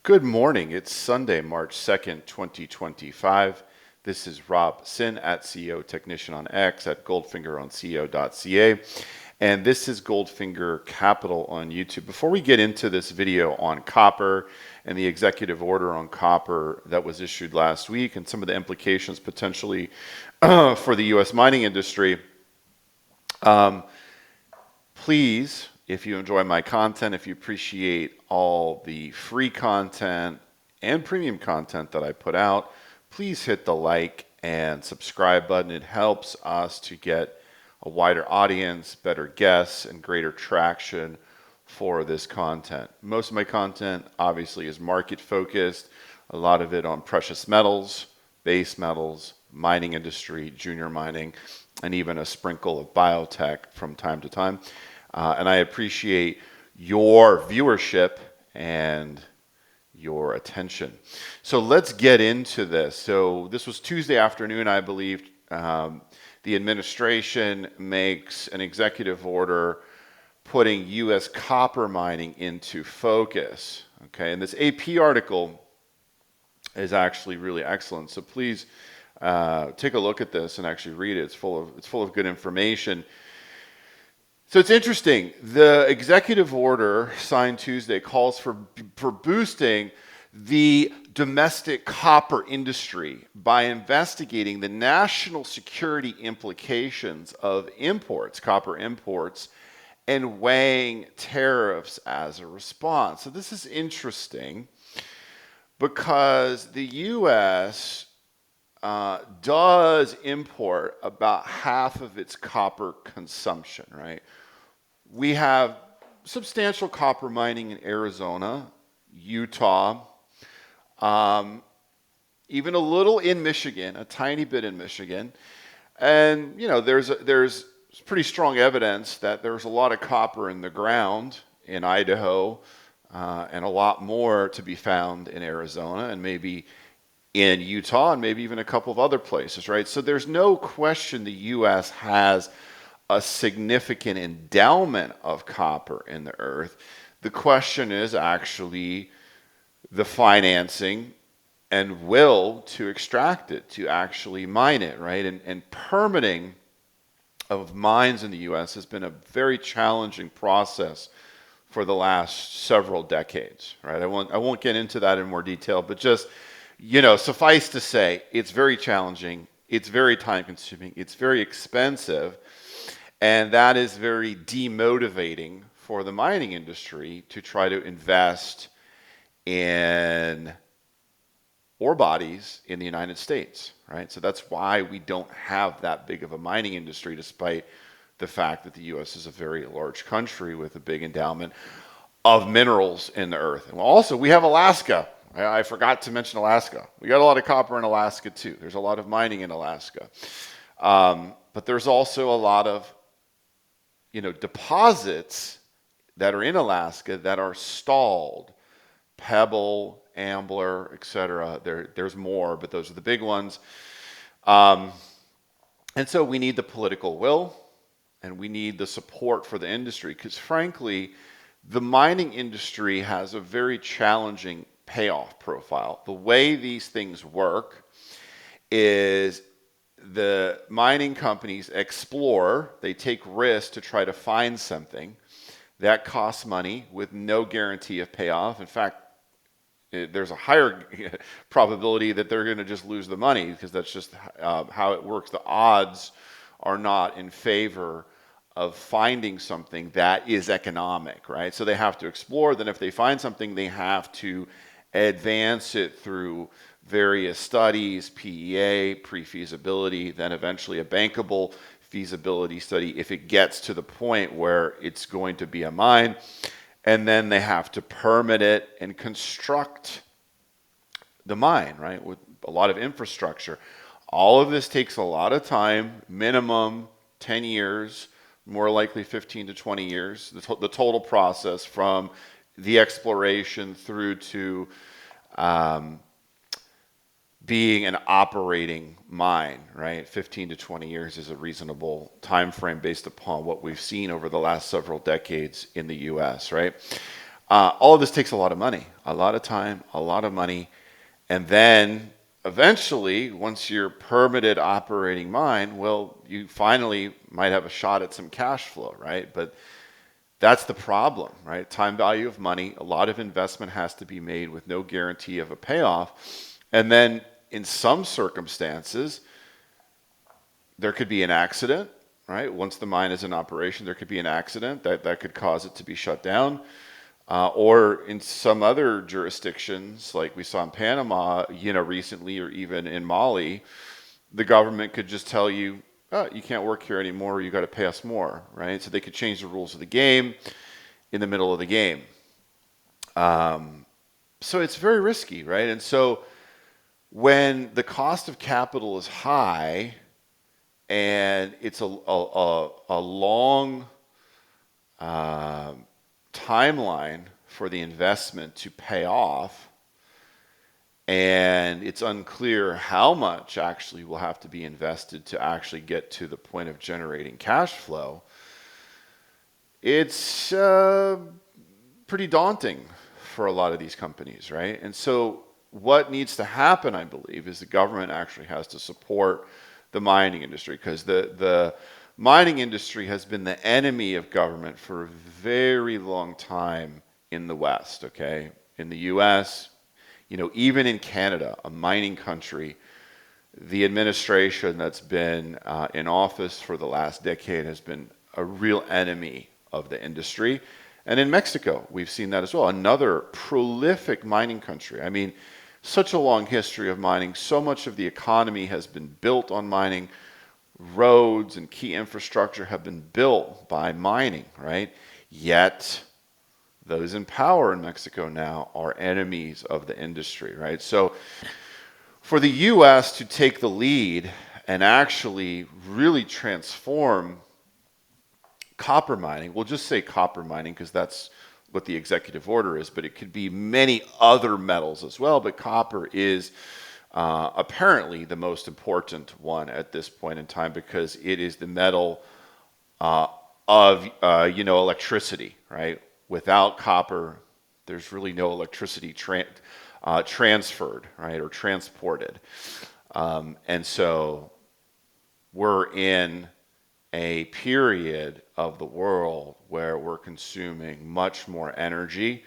Good morning. It's Sunday, March 2nd, 2025. This is Rob Sin at CEO Technician on X, at Goldfinger on CEO.ca. And this is Goldfinger Capital on YouTube. Before we get into this video on copper and the executive order on copper that was issued last week and some of the implications potentially for the U.S. mining industry, please, if you enjoy my content, if you appreciate all the free content and premium content that I put out, please hit the like and subscribe button. It helps us to get a wider audience, better guests, and greater traction for this content. Most of my content obviously is market focused, a lot of it on precious metals, base metals, mining industry, junior mining, and even a sprinkle of biotech from time to time. And I appreciate your viewership and your attention. So let's get into this. So this was Tuesday afternoon, I believe. The administration makes an executive order putting U.S. copper mining into focus. Okay, and this AP article is actually really excellent. So please take a look at this and actually read it. It's full of good information. So it's interesting. The executive order signed Tuesday calls for boosting the domestic copper industry by investigating the national security implications of imports, copper imports, and weighing tariffs as a response. So this is interesting because the U.S. Does import about half of its copper consumption, right? We have substantial copper mining in Arizona, Utah, even a little in Michigan, a tiny bit in Michigan. And, you know, there's pretty strong evidence that there's a lot of copper in the ground in Idaho, and a lot more to be found in Arizona and maybe in Utah and maybe even a couple of other places, right? So there's no question the U.S. has a significant endowment of copper in the earth. The question is actually the financing and will to extract it, to actually mine it, right? And permitting of mines in the U.S. has been a very challenging process for the last several decades, right? I won't get into that in more detail, but just, you know, suffice to say, it's very challenging, it's very time consuming, it's very expensive, and that is very demotivating for the mining industry to try to invest in ore bodies in the United States, right? So that's why we don't have that big of a mining industry, despite the fact that the U.S. is a very large country with a big endowment of minerals in the earth. And also, we have Alaska. I forgot to mention Alaska. We got a lot of copper in Alaska too. There's a lot of mining in Alaska. But there's also a lot of, you know, deposits that are in Alaska that are stalled. Pebble, Ambler, etc. There's more, but those are the big ones. And so we need the political will and we need the support for the industry because frankly, the mining industry has a very challenging payoff profile. The way these things work is the mining companies explore, they take risks to try to find something that costs money with no guarantee of payoff. In fact, there's a higher probability that they're going to just lose the money because that's just how it works. The odds are not in favor of finding something that is economic, right? So they have to explore. Then if they find something, they have to advance it through various studies, PEA, pre-feasibility, then eventually a bankable feasibility study if it gets to the point where it's going to be a mine. And then they have to permit it and construct the mine, right, with a lot of infrastructure. All of this takes a lot of time, minimum 10 years, more likely 15 to 20 years, the total process from the exploration through to being an operating mine, right? 15 to 20 years is a reasonable time frame based upon what we've seen over the last several decades in the U.S., right? All of this takes a lot of money, a lot of time, a lot of money. And then eventually, once you're permitted operating mine, well, you finally might have a shot at some cash flow, right? But that's the problem, right? Time value of money. A lot of investment has to be made with no guarantee of a payoff. And then in some circumstances, there could be an accident, right? Once the mine is in operation, there could be an accident that could cause it to be shut down. Or in some other jurisdictions, like we saw in Panama, recently, or even in Mali, the government could just tell you, oh, you can't work here anymore, you got to pay us more, right? So they could change the rules of the game in the middle of the game. So it's very risky, right? And so when the cost of capital is high and it's a long timeline for the investment to pay off, and it's unclear how much actually will have to be invested to actually get to the point of generating cash flow, it's pretty daunting for a lot of these companies, right? And so what needs to happen, I believe, is the government actually has to support the mining industry, because the mining industry has been the enemy of government for a very long time in the West, okay? In the US, even in Canada, a mining country, the administration that's been in office for the last decade has been a real enemy of the industry. And in Mexico, we've seen that as well. Another prolific mining country. I mean, such a long history of mining. So much of the economy has been built on mining. Roads and key infrastructure have been built by mining, right? Yet those in power in Mexico now are enemies of the industry, right? So for the US to take the lead and actually really transform copper mining, we'll just say copper mining because that's what the executive order is, but it could be many other metals as well, but copper is apparently the most important one at this point in time, because it is the metal of electricity, right? Without copper, there's really no electricity transferred, right, or transported. And so we're in a period of the world where we're consuming much more energy,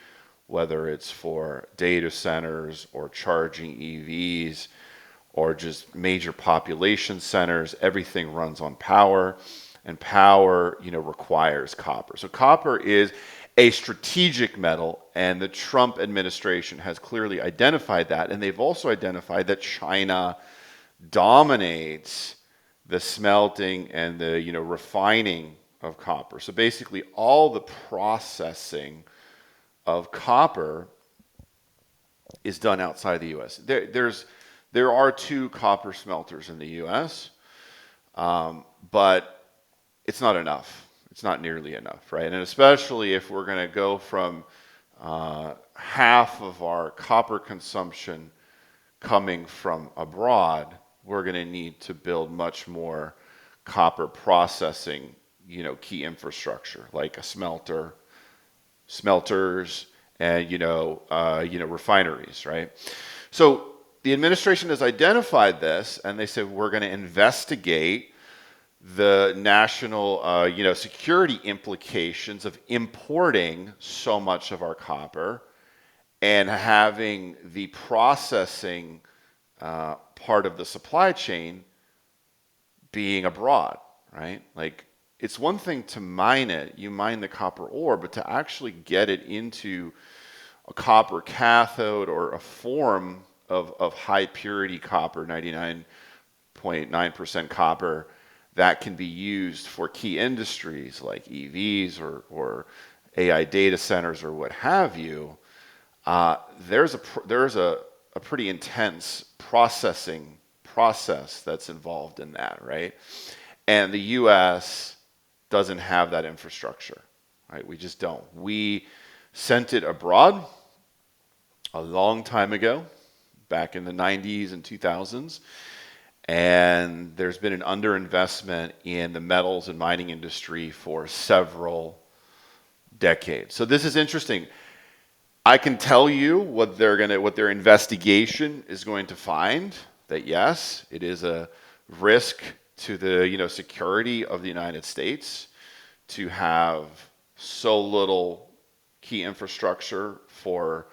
whether it's for data centers or charging EVs or just major population centers. Everything runs on power, and power, requires copper. So copper is a strategic metal, and the Trump administration has clearly identified that, and they've also identified that China dominates the smelting and the refining of copper. So basically all the processing of copper is done outside the US. There are 2 copper smelters in the US, but it's not enough. It's not nearly enough, right? And especially if we're going to go from half of our copper consumption coming from abroad, we're going to need to build much more copper processing, key infrastructure like a smelters, and refineries, right? So the administration has identified this, and they said we're going to investigate the national, security implications of importing so much of our copper and having the processing part of the supply chain being abroad, right? Like, it's one thing to mine it, you mine the copper ore, but to actually get it into a copper cathode or a form of high purity copper, 99.9% copper, that can be used for key industries like EVs or AI data centers or what have you, there's a pretty intense process that's involved in that, right? And the U.S. doesn't have that infrastructure, right? We just don't. We sent it abroad a long time ago, back in the 90s and 2000s, and there's been an underinvestment in the metals and mining industry for several decades. So this is interesting. I can tell you what their investigation is going to find. That yes, it is a risk to the security of the United States to have so little key infrastructure for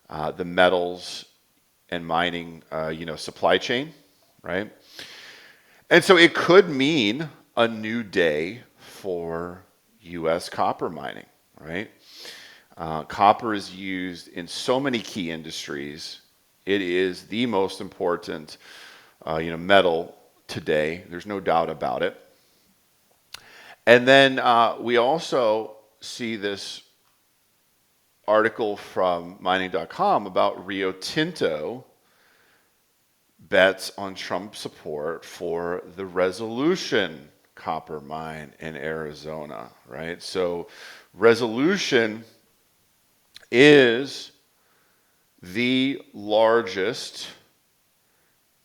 the metals and mining supply chain, right? And so it could mean a new day for U.S. copper mining, right? Copper is used in so many key industries. It is the most important, metal today. There's no doubt about it. And then we also see this article from mining.com about Rio Tinto bets on Trump support for the Resolution copper mine in Arizona, right? So Resolution is the largest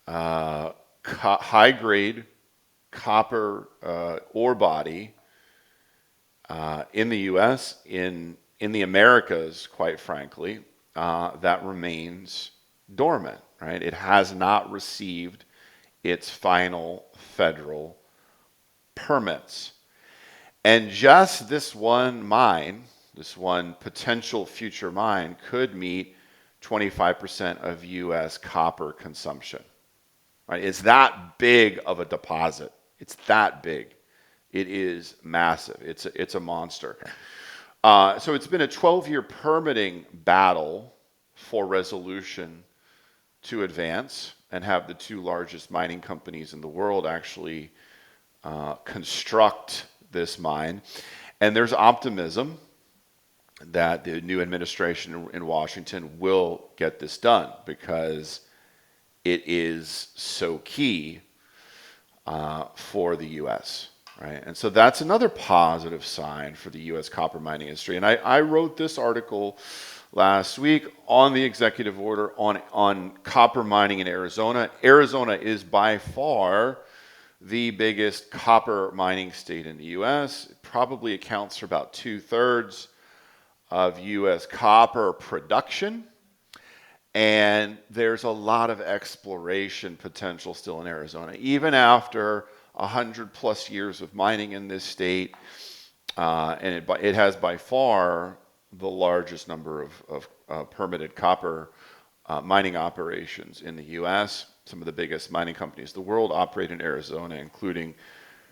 high-grade copper ore body in the U.S., in the Americas, quite frankly, that remains dormant, right? It has not received its final federal permits. And just this one mine, this one potential future mine, could meet 25% of U.S. copper consumption. Right? It's that big of a deposit. It's that big. It is massive. It's a monster. So it's been a 12-year permitting battle for Resolution to advance and have the two largest mining companies in the world actually construct this mine. And there's optimism that the new administration in Washington will get this done because it is so key for the U.S., right? And so that's another positive sign for the U.S. copper mining industry. And I wrote this article last week on the executive order on copper mining in Arizona. Arizona is by far the biggest copper mining state in the U.S. It probably accounts for about 2/3 of U.S. copper production. And there's a lot of exploration potential still in Arizona, even after 100+ years of mining in this state. And it has by far the largest number of permitted copper mining operations in the U.S. Some of the biggest mining companies in the world operate in Arizona, including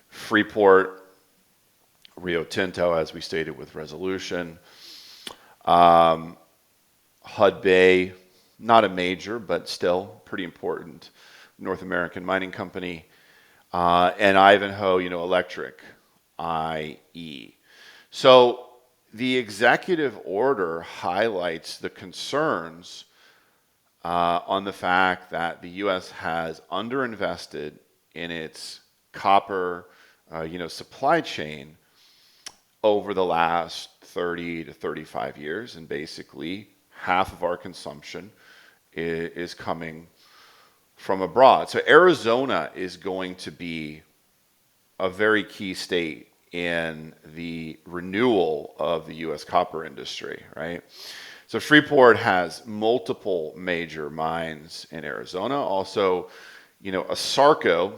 Freeport, Rio Tinto, as we stated with Resolution, Hudbay, not a major, but still pretty important North American mining company, and Idaho, Electric, IE. So the executive order highlights the concerns on the fact that the U.S. has underinvested in its copper, supply chain over the last 30 to 35 years, and basically half of our consumption is coming from abroad. So Arizona is going to be a very key state in the renewal of the U.S. copper industry, right? So Freeport has multiple major mines in Arizona. Also, ASARCO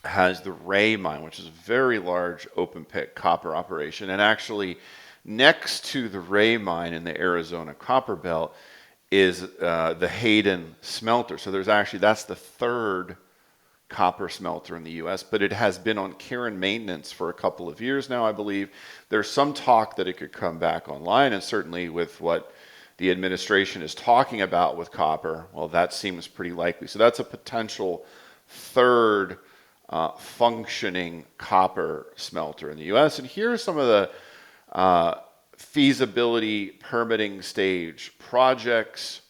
has the Ray mine, which is a very large open pit copper operation. And actually, next to the Ray mine in the Arizona copper belt is the Hayden smelter. So that's the third copper smelter in the U.S., but it has been on care and maintenance for a couple of years now, I believe. There's some talk that it could come back online, and certainly with what the administration is talking about with copper, well, that seems pretty likely. So that's a potential third functioning copper smelter in the U.S. And here are some of the feasibility permitting stage projects,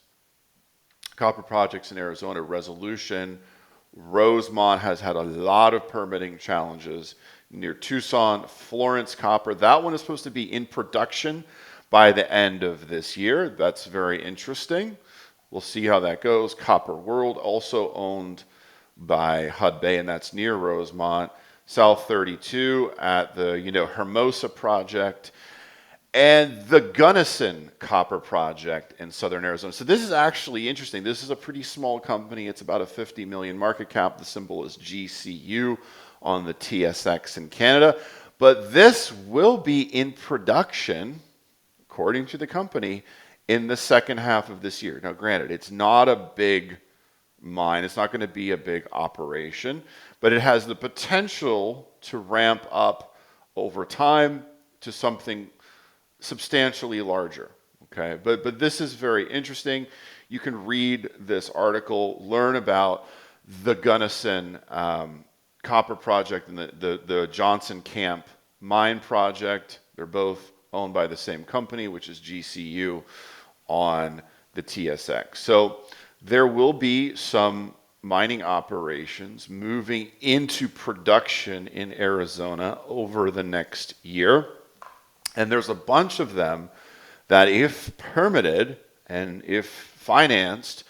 copper projects in Arizona. Resolution, Rosemont has had a lot of permitting challenges near Tucson. Florence Copper, that one is supposed to be in production by the end of this year. That's very interesting. We'll see how that goes. Copper World, also owned by Hudbay, and that's near Rosemont. South 32 at the Hermosa project. and the Gunnison Copper project in southern Arizona. So this is actually interesting. This is a pretty small company. It's about a 50 million market cap. The symbol is GCU on the TSX in Canada. But this will be in production, according to the company, in the second half of this year. Now, granted, it's not a big mine. It's not going to be a big operation, but it has the potential to ramp up over time to something substantially larger. Okay, but this is very interesting. You can read this article, learn about the Gunnison Copper project and the Johnson Camp Mine project. They're both owned by the same company, which is GCU on the TSX. So there will be some mining operations moving into production in Arizona over the next year. And there's a bunch of them that, if permitted and if financed,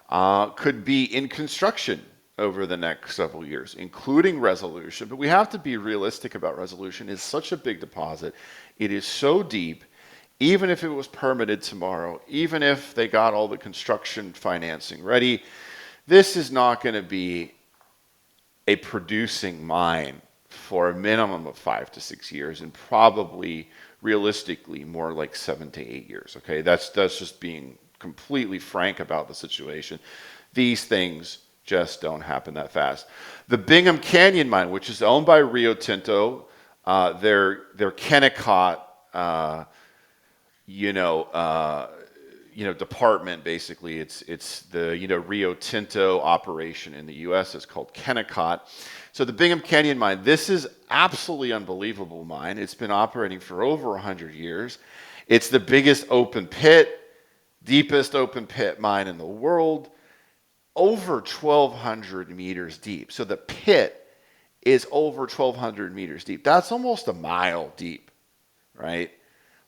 could be in construction over the next several years, including Resolution. But we have to be realistic about Resolution. It's such a big deposit. It is so deep. Even if it was permitted tomorrow, even if they got all the construction financing ready, this is not going to be a producing mine for a minimum of 5 to 6 years, and probably realistically more like 7 to 8 years. Okay, that's just being completely frank about the situation. These things just don't happen that fast. The Bingham Canyon Mine, which is owned by Rio Tinto, their Kennecott, department, basically. It's the Rio Tinto operation in the U.S. It's called Kennecott. So the Bingham Canyon Mine, this is absolutely unbelievable mine. It's been operating for over 100 years. It's the biggest open pit, deepest open pit mine in the world, over 1,200 meters deep. So the pit is over 1,200 meters deep. That's almost a mile deep, right?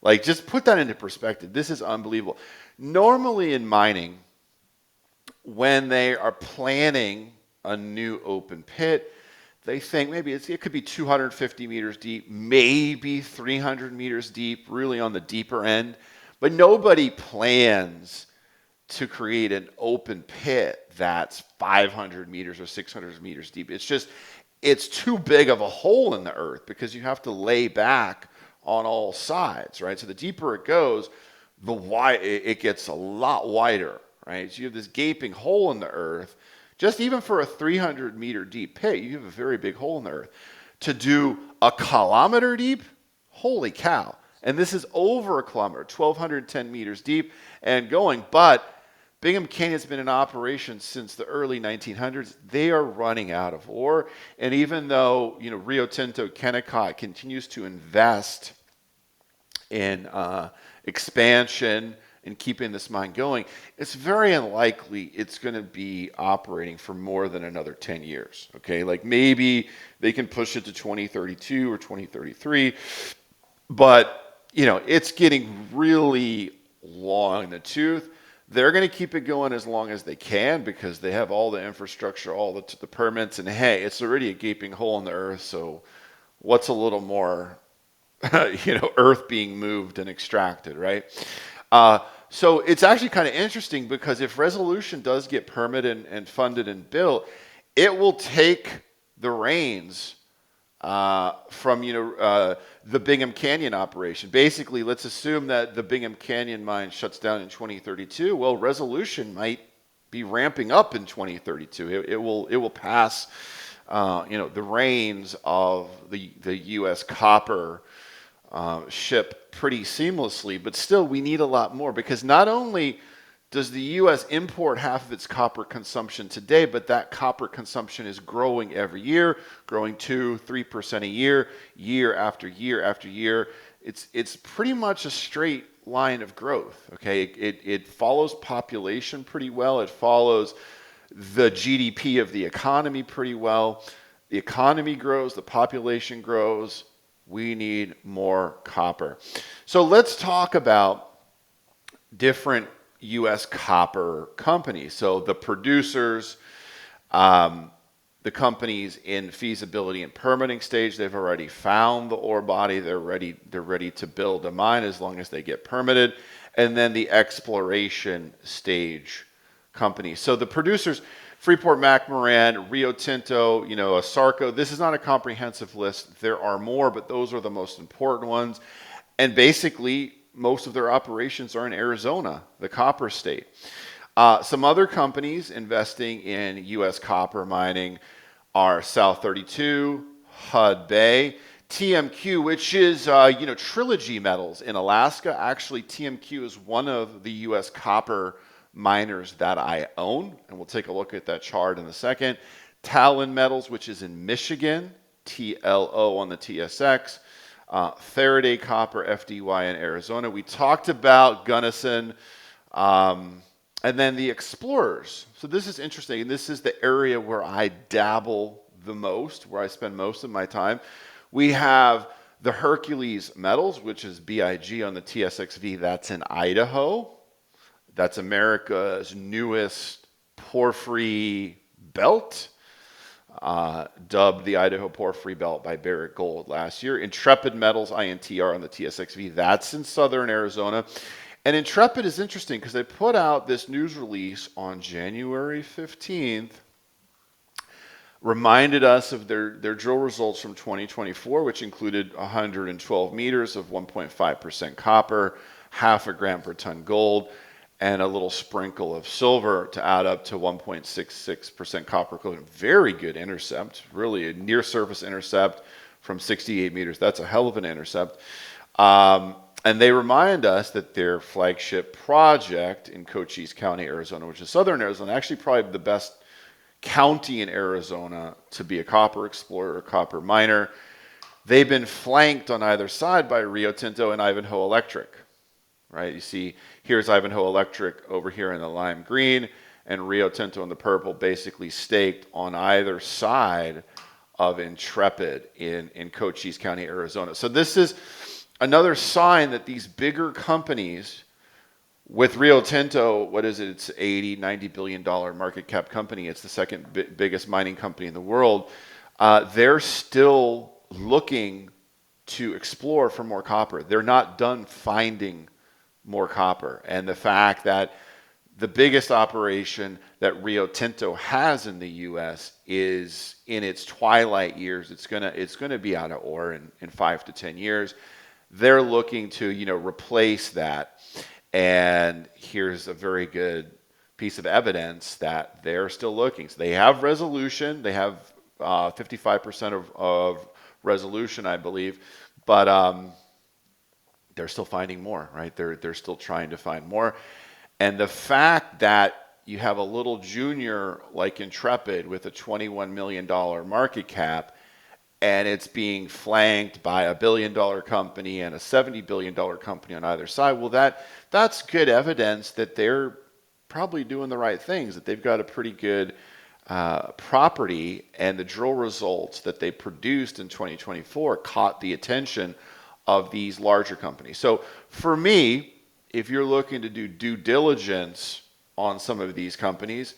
Like, just put that into perspective. This is unbelievable. Normally in mining, when they are planning a new open pit, they think maybe it could be 250 meters deep, maybe 300 meters deep, really on the deeper end. But nobody plans to create an open pit that's 500 meters or 600 meters deep. It's too big of a hole in the earth because you have to lay back on all sides, right? So the deeper it goes, it gets a lot wider, right? So you have this gaping hole in the earth. Just even for a 300 meter deep pit, you have a very big hole in the earth. To do a kilometer deep, holy cow. And this is over a kilometer, 1,210 meters deep and going. But Bingham Canyon's been in operation since the early 1900s. They are running out of ore. And even though, Rio Tinto, Kennecott continues to invest in expansion and keeping this mine going, it's very unlikely it's going to be operating for more than another 10 years. Okay, like maybe they can push it to 2032 or 2033, but it's getting really long in the tooth. They're going to keep it going as long as they can because they have all the infrastructure, all the permits, and hey, it's already a gaping hole in the earth. So what's a little more, earth being moved and extracted, right? So it's actually kind of interesting because if Resolution does get permitted and funded and built, it will take the reins from the Bingham Canyon operation. Basically, let's assume that the Bingham Canyon mine shuts down in 2032. Well, Resolution might be ramping up in 2032. It will pass the reins of the U.S. copper ship pretty seamlessly, but still we need a lot more because not only does the U.S. import half of its copper consumption today, but that copper consumption is growing every year, growing 2-3% a year, year after year after year. It's pretty much a straight line of growth. Okay, it follows population pretty well. It follows the GDP of the economy pretty well. The economy grows, the population grows. We need more copper. So let's talk about different U.S. copper companies. So the producers, the company's in feasibility and permitting stage. They've already found the ore body. They're ready to build a mine as long as they get permitted. And then the exploration stage companies. So the producers, Freeport-McMoRan, Rio Tinto, Asarco. This is not a comprehensive list. There are more, but those are the most important ones. And basically, most of their operations are in Arizona, the copper state. Some other companies investing in U.S. copper mining are South 32, Hud Bay, TMQ, which is Trilogy Metals in Alaska. Actually, TMQ is one of the U.S. copper miners that I own, and we'll take a look at that chart in a second. Talon Metals, which is in Michigan, TLO on the TSX. Faraday Copper, FDY in Arizona. We talked about Gunnison. And then the explorers. So this is interesting. And this is the area where I dabble the most, where I spend most of my time. We have the Hercules Metals, which is BIG on the TSX-V. That's in Idaho. That's America's newest porphyry belt, dubbed the Idaho Porphyry Belt by Barrick Gold last year. Intrepid Metals, INTR on the TSX-V. That's in southern Arizona. And Intrepid is interesting because they put out this news release on January 15th, reminded us of their drill results from 2024, which included 112 meters of 1.5% copper, half a gram per ton gold, and a little sprinkle of silver to add up to 1.66% copper equivalent. Very good intercept, really a near surface intercept from 68 meters. That's a hell of an intercept. And they remind us that their flagship project in Cochise County, Arizona, which is southern Arizona, actually probably the best county in Arizona to be a copper explorer or copper miner. They've been flanked on either side by Rio Tinto and Idaho Electric, right? You see, here's Idaho Electric over here in the lime green, and Rio Tinto in the purple, basically staked on either side of Intrepid in Cochise County, Arizona. So this is another sign that these bigger companies, with Rio Tinto, what is it? It's $80-90 billion market cap company. It's the second biggest mining company in the world. They're still looking to explore for more copper. They're not done finding more copper. And the fact that the biggest operation that Rio Tinto has in the U.S. is in its twilight years. It's gonna be out of ore in 5 to 10 years. They're looking to, replace that. And here's a very good piece of evidence that they're still looking. So they have resolution. They have 55% of resolution, I believe. But they're still finding more, right? They're still trying to find more. And the fact that you have a little junior like Intrepid with a $21 million market cap, and it's being flanked by a $1 billion company and a $70 billion company on either side. Well, that's good evidence that they're probably doing the right things, that they've got a pretty good property, and the drill results that they produced in 2024 caught the attention of these larger companies. So for me, if you're looking to do due diligence on some of these companies,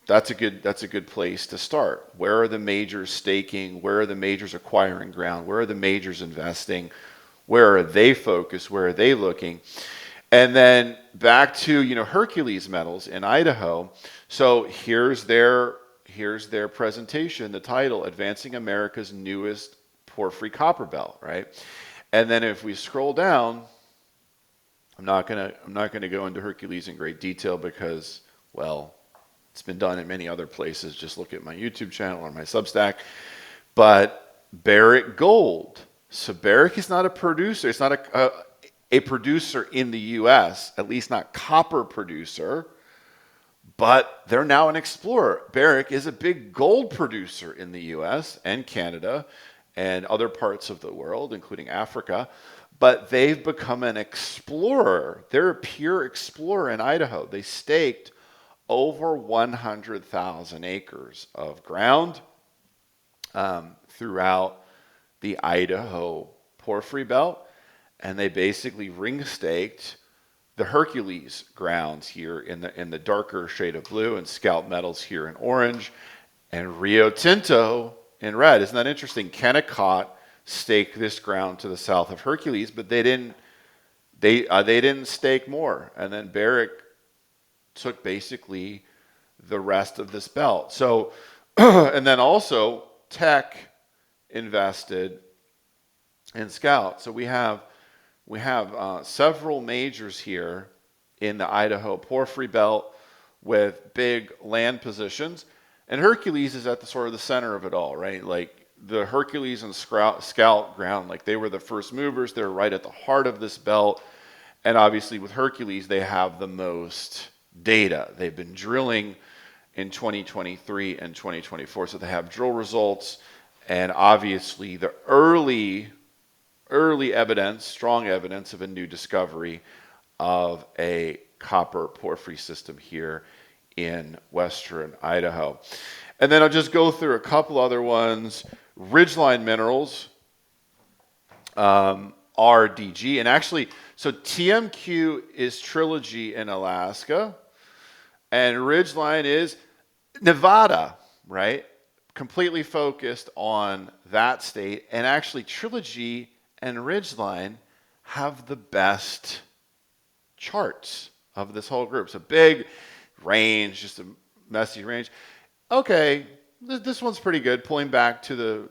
that's a good place to start. Where are the majors staking? Where are the majors acquiring ground? Where are the majors investing? Where are they focused? Where are they looking? And then back to Hercules Metals in Idaho. So here's their presentation, the title, Advancing America's Newest Porphyry Copper Belt, right? And then if we scroll down, I'm not gonna go into Hercules in great detail because, well, it's been done in many other places. Just look at my YouTube channel or my Substack. But Barrick Gold. So Barrick is not a producer. It's not a producer in the U.S., at least not copper producer. But they're now an explorer. Barrick is a big gold producer in the U.S. and Canada and other parts of the world, including Africa. But they've become an explorer. They're a pure explorer in Idaho. They staked over 100,000 acres of ground throughout the Idaho Porphyry Belt, and they basically ring-staked the Hercules grounds here in the darker shade of blue, and Scout Metals here in orange, and Rio Tinto in red. Isn't that interesting? Kennecott staked this ground to the south of Hercules, but they didn't. They didn't stake more, and then Barrick took basically the rest of this belt. So, and then also Teck invested in Scout. So we have several majors here in the Idaho Porphyry belt with big land positions, and Hercules is at the sort of the center of it all, right? Like the Hercules and Scout ground, like they were the first movers. They're right at the heart of this belt, and obviously with Hercules, they have the most data. They've been drilling in 2023 and 2024, so they have drill results, and obviously the early evidence, strong evidence of a new discovery of a copper porphyry system here in western Idaho. And then I'll just go through a couple other ones. Ridgeline Minerals, RDG, and actually, so TMQ is Trilogy in Alaska, and Ridgeline is Nevada, right? Completely focused on that state, and actually Trilogy and Ridgeline have the best charts of this whole group. So big range, just a messy range. Okay, this one's pretty good, pulling back to the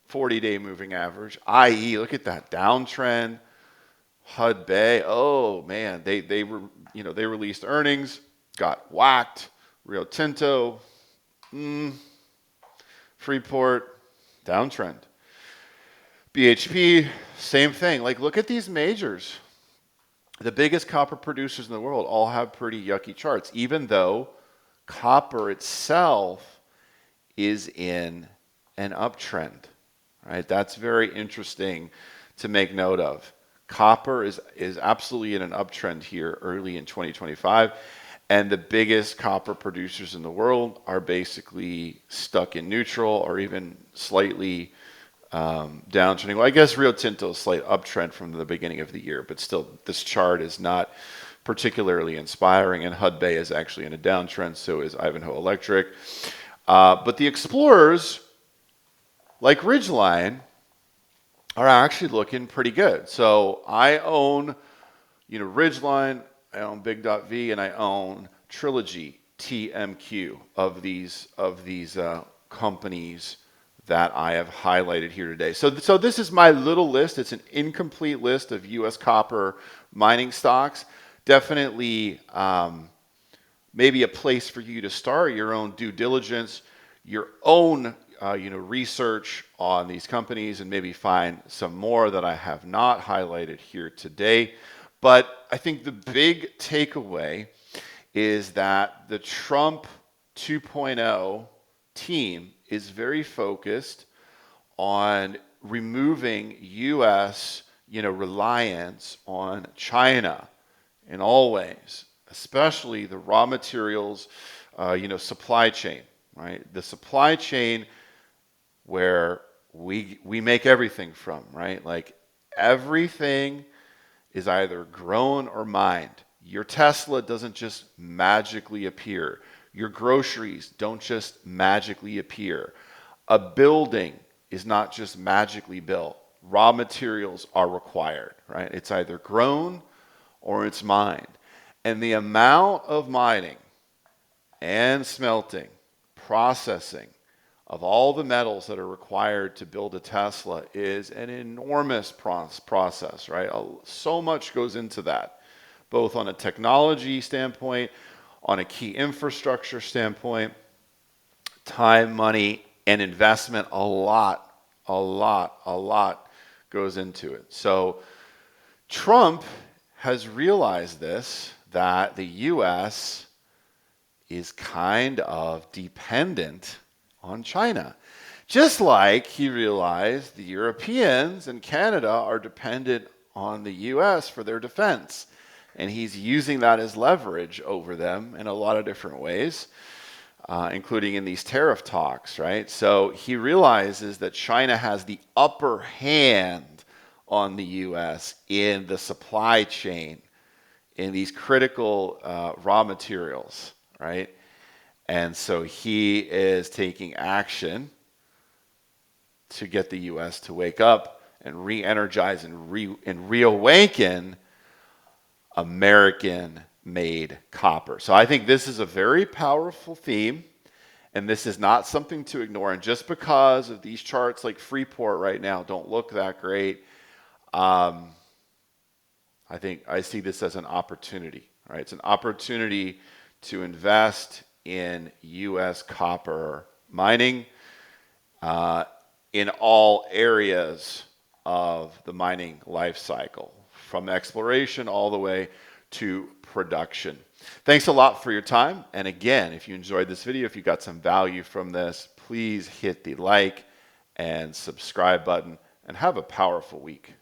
40-day moving average. I.e., look at that downtrend. Hud Bay, oh man, they released earnings, got whacked. Rio Tinto, Freeport, downtrend. BHP, same thing. Like, look at these majors. The biggest copper producers in the world all have pretty yucky charts, even though copper itself is in an uptrend, right? That's very interesting to make note of. Copper is absolutely in an uptrend here early in 2025, and the biggest copper producers in the world are basically stuck in neutral or even slightly downtrending. Well, I guess Rio Tinto is slight uptrend from the beginning of the year, but still, this chart is not particularly inspiring, and Hud Bay is actually in a downtrend, so is Idaho Electric. But the explorers, like Ridgeline, are actually looking pretty good. So I own, Ridgeline, I own Big.V, and I own Trilogy, TMQ, of these companies that I have highlighted here today. So this is my little list. It's an incomplete list of U.S. copper mining stocks. Definitely maybe a place for you to start your own due diligence, your own research on these companies, and maybe find some more that I have not highlighted here today. But I think the big takeaway is that the Trump 2.0 team is very focused on removing U.S. reliance on China in all ways, especially the raw materials, supply chain, right? The supply chain where we make everything from, right? Like everything is either grown or mined. Your Tesla doesn't just magically appear. Your groceries don't just magically appear. A building is not just magically built. Raw materials are required, right? It's either grown or it's mined. And the amount of mining and smelting, processing of all the metals that are required to build a Tesla is an enormous process, right? So much goes into that, both on a technology standpoint, on a key infrastructure standpoint, time, money, and investment. A lot goes into it. So Trump has realized this, that the U.S. is kind of dependent on China. Just like he realized the Europeans and Canada are dependent on the U.S. for their defense. And he's using that as leverage over them in a lot of different ways, including in these tariff talks, right? So he realizes that China has the upper hand on the U.S. in the supply chain, in these critical raw materials, right? And so he is taking action to get the U.S. to wake up and re-energize and reawaken American-made copper. So I think this is a very powerful theme, and this is not something to ignore. And just because of these charts like Freeport right now don't look that great, I think I see this as an opportunity. Right? It's an opportunity to invest in U.S. copper mining in all areas of the mining life cycle, from exploration all the way to production. Thanks a lot for your time. And again, if you enjoyed this video, if you got some value from this, please hit the like and subscribe button and have a powerful week.